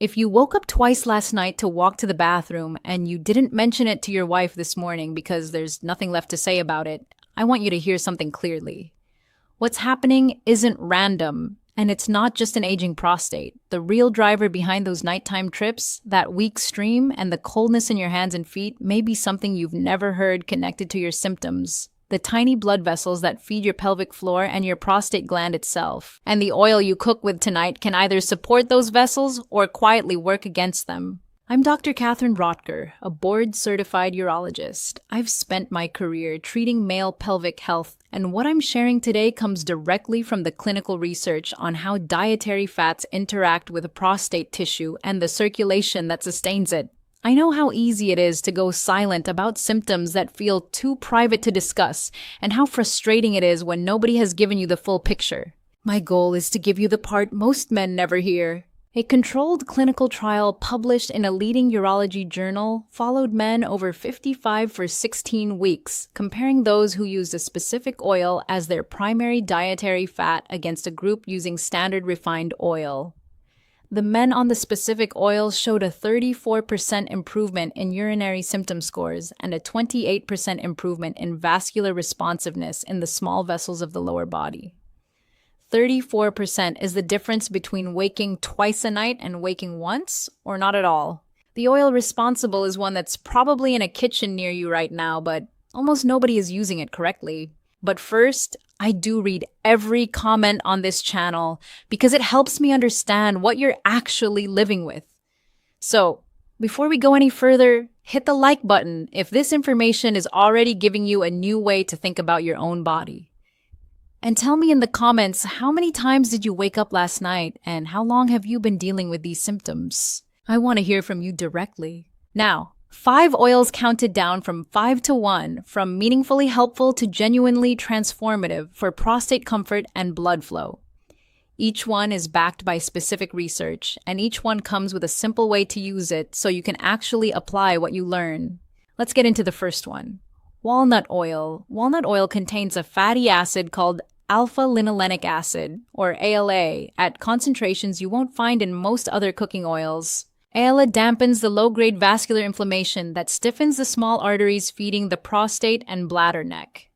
If you woke up twice last night to walk to the bathroom and you didn't mention it to your wife this morning because there's nothing left to say about it, I want you to hear something clearly. What's happening isn't random, and it's not just an aging prostate. The real driver behind those nighttime trips, that weak stream, and the coldness in your hands and feet may be something you've never heard connected to your symptoms. The tiny blood vessels that feed your pelvic floor and your prostate gland itself. And the oil you cook with tonight can either support those vessels or quietly work against them. I'm Dr. Katherine Rotker, a board-certified urologist. I've spent my career treating male pelvic health, and what I'm sharing today comes directly from the clinical research on how dietary fats interact with prostate tissue and the circulation that sustains it. I know how easy it is to go silent about symptoms that feel too private to discuss, and how frustrating it is when nobody has given you the full picture. My goal is to give you the part most men never hear. A controlled clinical trial published in a leading urology journal followed men over 55 for 16 weeks, comparing those who used a specific oil as their primary dietary fat against a group using standard refined oil. The men on the specific oil showed a 34% improvement in urinary symptom scores and a 28% improvement in vascular responsiveness in the small vessels of the lower body. 34% is the difference between waking twice a night and waking once, or not at all. The oil responsible is one that's probably in a kitchen near you right now, but almost nobody is using it correctly. But first, I do read every comment on this channel because it helps me understand what you're actually living with. So, before we go any further, hit the like button if this information is already giving you a new way to think about your own body. And tell me in the comments, how many times did you wake up last night and how long have you been dealing with these symptoms? I want to hear from you directly. Now, 5 oils counted down from 5 to 1, from meaningfully helpful to genuinely transformative for prostate comfort and blood flow. Each one is backed by specific research, and each one comes with a simple way to use it so you can actually apply what you learn. Let's get into the first one. Walnut oil. Walnut oil contains a fatty acid called Alpha-Linolenic acid, or ALA, at concentrations you won't find in most other cooking oils. ALA dampens the low-grade vascular inflammation that stiffens the small arteries feeding the prostate and bladder neck.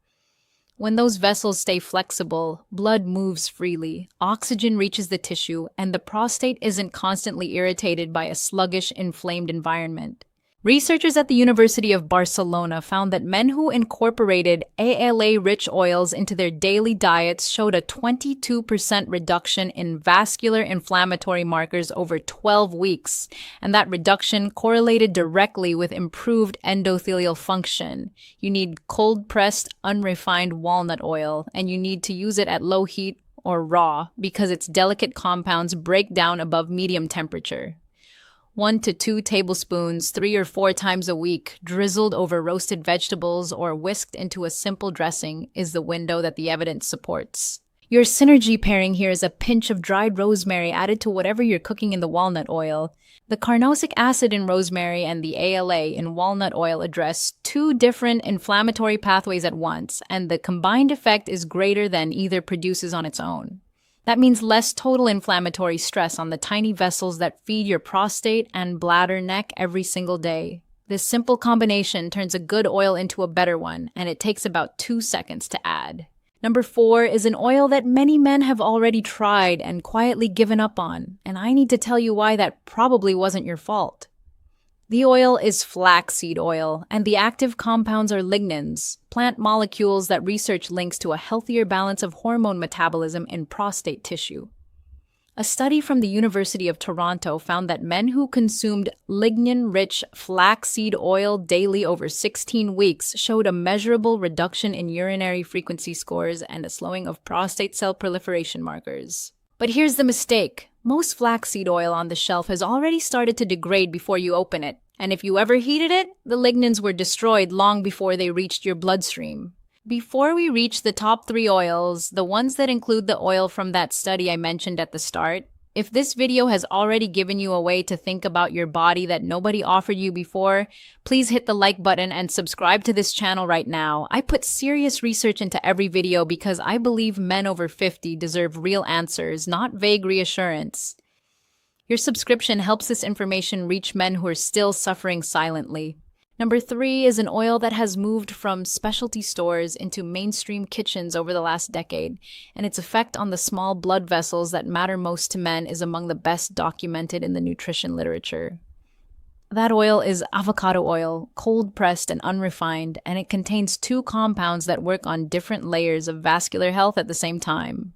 When those vessels stay flexible, blood moves freely, oxygen reaches the tissue, and the prostate isn't constantly irritated by a sluggish, inflamed environment. Researchers at the University of Barcelona found that men who incorporated ALA-rich oils into their daily diets showed a 22% reduction in vascular inflammatory markers over 12 weeks, and that reduction correlated directly with improved endothelial function. You need cold-pressed, unrefined walnut oil, and you need to use it at low heat or raw because its delicate compounds break down above medium temperature. 1 to 2 tablespoons 3 or 4 times a week, drizzled over roasted vegetables or whisked into a simple dressing, is the window that the evidence supports. Your synergy pairing here is a pinch of dried rosemary added to whatever you're cooking in the walnut oil. The carnosic acid in rosemary and the ALA in walnut oil address 2 different inflammatory pathways at once, and the combined effect is greater than either produces on its own. That means less total inflammatory stress on the tiny vessels that feed your prostate and bladder neck every single day. This simple combination turns a good oil into a better one, and it takes about 2 seconds to add. Number 4 is an oil that many men have already tried and quietly given up on, and I need to tell you why that probably wasn't your fault. The oil is flaxseed oil, and the active compounds are lignans, plant molecules that research links to a healthier balance of hormone metabolism in prostate tissue. A study from the University of Toronto found that men who consumed lignin-rich flaxseed oil daily over 16 weeks showed a measurable reduction in urinary frequency scores and a slowing of prostate cell proliferation markers. But here's the mistake. Most flaxseed oil on the shelf has already started to degrade before you open it, and if you ever heated it, the lignans were destroyed long before they reached your bloodstream. Before we reach the top 3 oils, the ones that include the oil from that study I mentioned at the start, if this video has already given you a way to think about your body that nobody offered you before, please hit the like button and subscribe to this channel right now. I put serious research into every video because I believe men over 50 deserve real answers, not vague reassurance. Your subscription helps this information reach men who are still suffering silently. Number 3 is an oil that has moved from specialty stores into mainstream kitchens over the last decade, and its effect on the small blood vessels that matter most to men is among the best documented in the nutrition literature. That oil is avocado oil, cold-pressed and unrefined, and it contains 2 compounds that work on different layers of vascular health at the same time.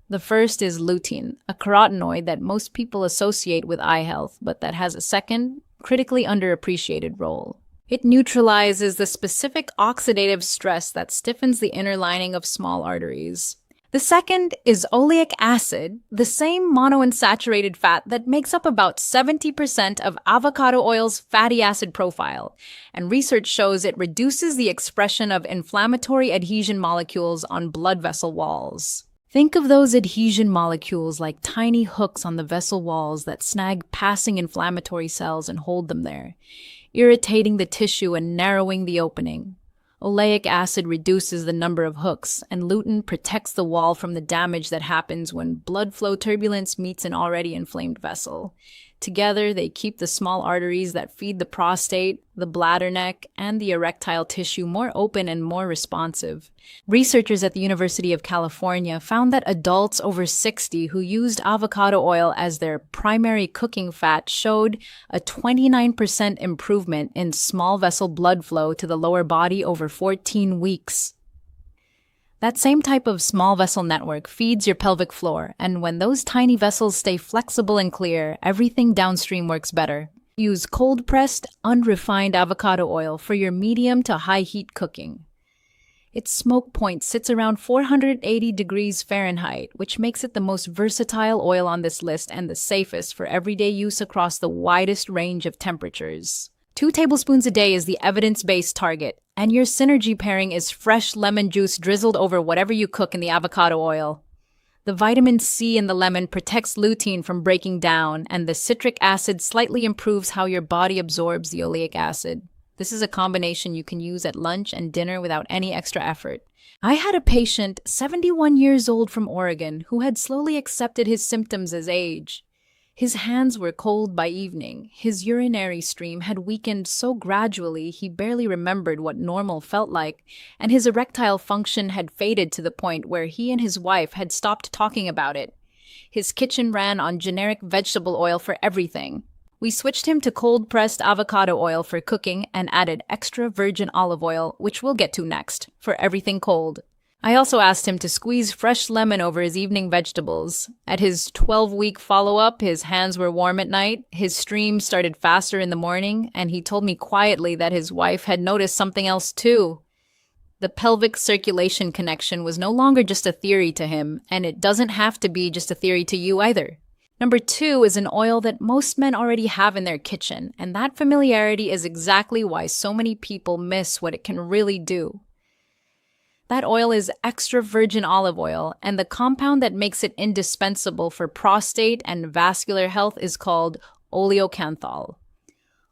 The first is lutein, a carotenoid that most people associate with eye health, but that has a second, critically underappreciated role. It neutralizes the specific oxidative stress that stiffens the inner lining of small arteries. The second is oleic acid, the same monounsaturated fat that makes up about 70% of avocado oil's fatty acid profile, and research shows it reduces the expression of inflammatory adhesion molecules on blood vessel walls. Think of those adhesion molecules like tiny hooks on the vessel walls that snag passing inflammatory cells and hold them there, irritating the tissue and narrowing the opening. Oleic acid reduces the number of hooks, and lutein protects the wall from the damage that happens when blood flow turbulence meets an already inflamed vessel. Together, they keep the small arteries that feed the prostate, the bladder neck, and the erectile tissue more open and more responsive. Researchers at the University of California found that adults over 60 who used avocado oil as their primary cooking fat showed a 29% improvement in small vessel blood flow to the lower body over 14 weeks. That same type of small vessel network feeds your pelvic floor, and when those tiny vessels stay flexible and clear, everything downstream works better. Use cold-pressed, unrefined avocado oil for your medium to high-heat cooking. Its smoke point sits around 480 degrees Fahrenheit, which makes it the most versatile oil on this list and the safest for everyday use across the widest range of temperatures. 2 tablespoons a day is the evidence-based target, and your synergy pairing is fresh lemon juice drizzled over whatever you cook in the avocado oil. The vitamin C in the lemon protects lutein from breaking down, and the citric acid slightly improves how your body absorbs the oleic acid. This is a combination you can use at lunch and dinner without any extra effort. I had a patient, 71 years old from Oregon, who had slowly accepted his symptoms as age. His hands were cold by evening. His urinary stream had weakened so gradually he barely remembered what normal felt like, and his erectile function had faded to the point where he and his wife had stopped talking about it. His kitchen ran on generic vegetable oil for everything. We switched him to cold-pressed avocado oil for cooking and added extra virgin olive oil, which we'll get to next, for everything cold. I also asked him to squeeze fresh lemon over his evening vegetables. At his 12-week follow-up, his hands were warm at night, his stream started faster in the morning, and he told me quietly that his wife had noticed something else too. The pelvic circulation connection was no longer just a theory to him, and it doesn't have to be just a theory to you either. Number 2 is an oil that most men already have in their kitchen, and that familiarity is exactly why so many people miss what it can really do. That oil is extra virgin olive oil, and the compound that makes it indispensable for prostate and vascular health is called oleocanthal.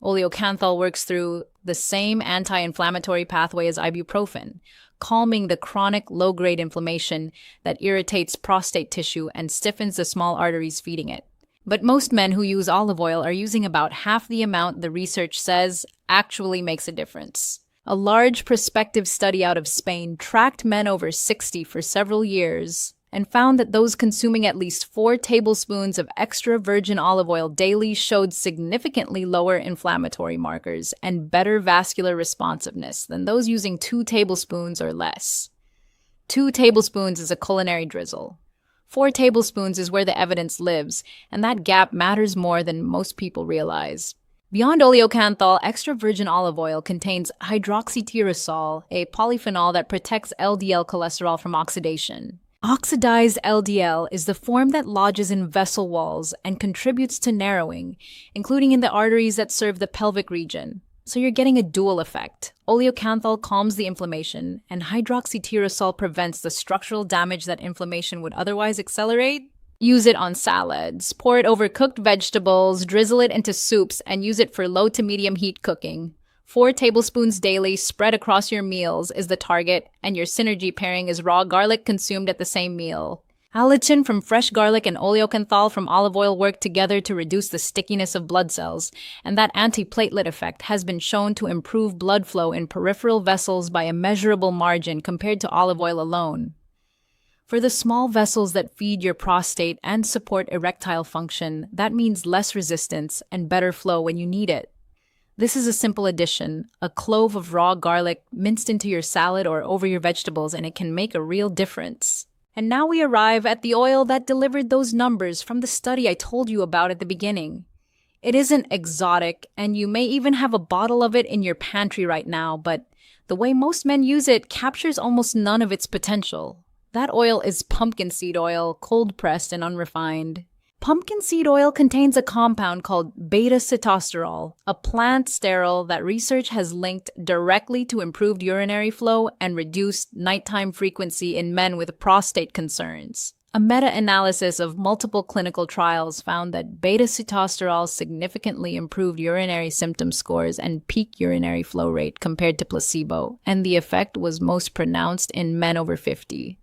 Oleocanthal works through the same anti-inflammatory pathway as ibuprofen, calming the chronic low-grade inflammation that irritates prostate tissue and stiffens the small arteries feeding it. But most men who use olive oil are using about half the amount the research says actually makes a difference. A large prospective study out of Spain tracked men over 60 for several years and found that those consuming at least 4 tablespoons of extra virgin olive oil daily showed significantly lower inflammatory markers and better vascular responsiveness than those using 2 tablespoons or less. 2 tablespoons is a culinary drizzle. 4 tablespoons is where the evidence lives, and that gap matters more than most people realize. Beyond oleocanthal, extra virgin olive oil contains hydroxytyrosol, a polyphenol that protects LDL cholesterol from oxidation. Oxidized LDL is the form that lodges in vessel walls and contributes to narrowing, including in the arteries that serve the pelvic region. So you're getting a dual effect. Oleocanthal calms the inflammation, and hydroxytyrosol prevents the structural damage that inflammation would otherwise accelerate. Use it on salads, pour it over cooked vegetables, drizzle it into soups, and use it for low to medium heat cooking. 4 tablespoons daily spread across your meals is the target, and your synergy pairing is raw garlic consumed at the same meal. Allicin from fresh garlic and oleocanthal from olive oil work together to reduce the stickiness of blood cells, and that antiplatelet effect has been shown to improve blood flow in peripheral vessels by a measurable margin compared to olive oil alone. For the small vessels that feed your prostate and support erectile function, that means less resistance and better flow when you need it. This is a simple addition, a clove of raw garlic minced into your salad or over your vegetables, and it can make a real difference. And now we arrive at the oil that delivered those numbers from the study I told you about at the beginning. It isn't exotic, and you may even have a bottle of it in your pantry right now, but the way most men use it captures almost none of its potential. That oil is pumpkin seed oil, cold-pressed and unrefined. Pumpkin seed oil contains a compound called beta-sitosterol, a plant sterol that research has linked directly to improved urinary flow and reduced nighttime frequency in men with prostate concerns. A meta-analysis of multiple clinical trials found that beta-sitosterol significantly improved urinary symptom scores and peak urinary flow rate compared to placebo, and the effect was most pronounced in men over 50.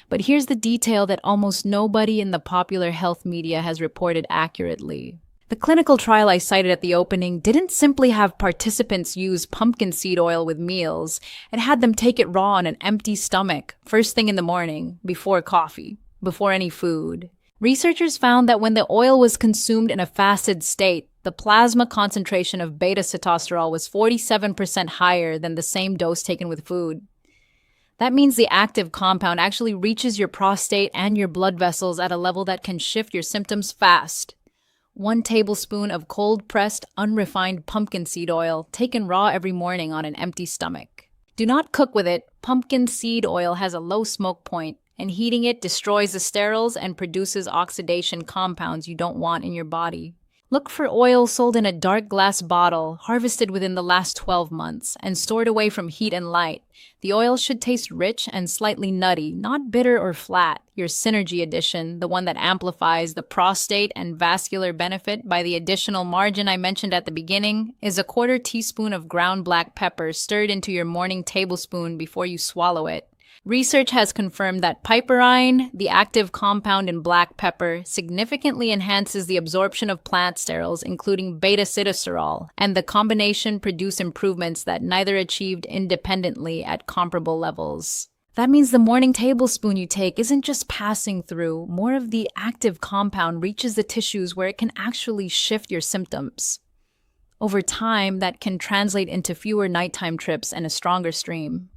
But here's the detail that almost nobody in the popular health media has reported accurately. The clinical trial I cited at the opening didn't simply have participants use pumpkin seed oil with meals. It had them take it raw on an empty stomach, first thing in the morning, before coffee, before any food. Researchers found that when the oil was consumed in a fasted state, the plasma concentration of beta-sitosterol was 47% higher than the same dose taken with food. That means the active compound actually reaches your prostate and your blood vessels at a level that can shift your symptoms fast. 1 tablespoon of cold-pressed, unrefined pumpkin seed oil taken raw every morning on an empty stomach. Do not cook with it. Pumpkin seed oil has a low smoke point, and heating it destroys the sterols and produces oxidation compounds you don't want in your body. Look for oil sold in a dark glass bottle, harvested within the last 12 months, and stored away from heat and light. The oil should taste rich and slightly nutty, not bitter or flat. Your Synergy edition, the one that amplifies the prostate and vascular benefit by the additional margin I mentioned at the beginning, is a 1/4 teaspoon of ground black pepper stirred into your morning tablespoon before you swallow it. Research has confirmed that piperine, the active compound in black pepper, significantly enhances the absorption of plant sterols, including beta-sitosterol, and the combination produce improvements that neither achieved independently at comparable levels. That means the morning tablespoon you take isn't just passing through. More of the active compound reaches the tissues where it can actually shift your symptoms. Over time, that can translate into fewer nighttime trips and a stronger stream.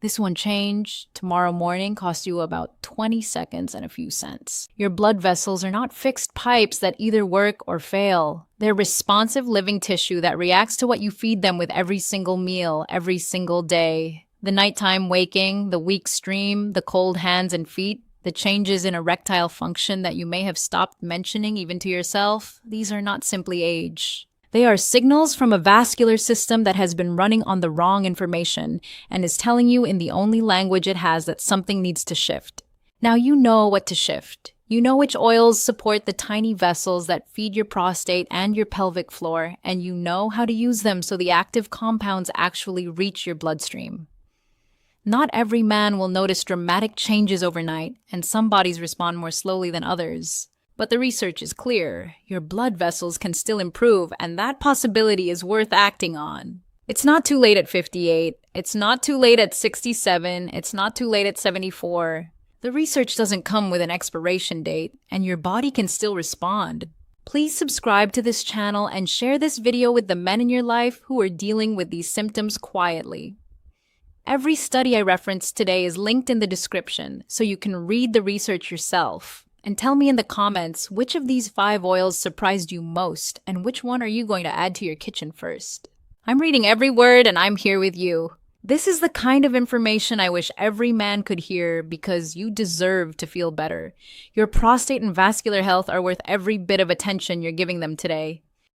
This one change tomorrow morning costs you about 20 seconds and a few cents. Your blood vessels are not fixed pipes that either work or fail. They're responsive living tissue that reacts to what you feed them with every single meal, every single day. The nighttime waking, the weak stream, the cold hands and feet, the changes in erectile function that you may have stopped mentioning even to yourself, these are not simply age. They are signals from a vascular system that has been running on the wrong information and is telling you in the only language it has that something needs to shift. Now you know what to shift. You know which oils support the tiny vessels that feed your prostate and your pelvic floor, and you know how to use them so the active compounds actually reach your bloodstream. Not every man will notice dramatic changes overnight, and some bodies respond more slowly than others. But the research is clear. Your blood vessels can still improve, and that possibility is worth acting on. It's not too late at 58. It's not too late at 67. It's not too late at 74. The research doesn't come with an expiration date, and your body can still respond. Please subscribe to this channel and share this video with the men in your life who are dealing with these symptoms quietly. Every study I referenced today is linked in the description, so you can read the research yourself. And tell me in the comments which of these 5 oils surprised you most, and which one are you going to add to your kitchen first? I'm reading every word, and I'm here with you. This is the kind of information I wish every man could hear, because you deserve to feel better. Your prostate and vascular health are worth every bit of attention you're giving them today.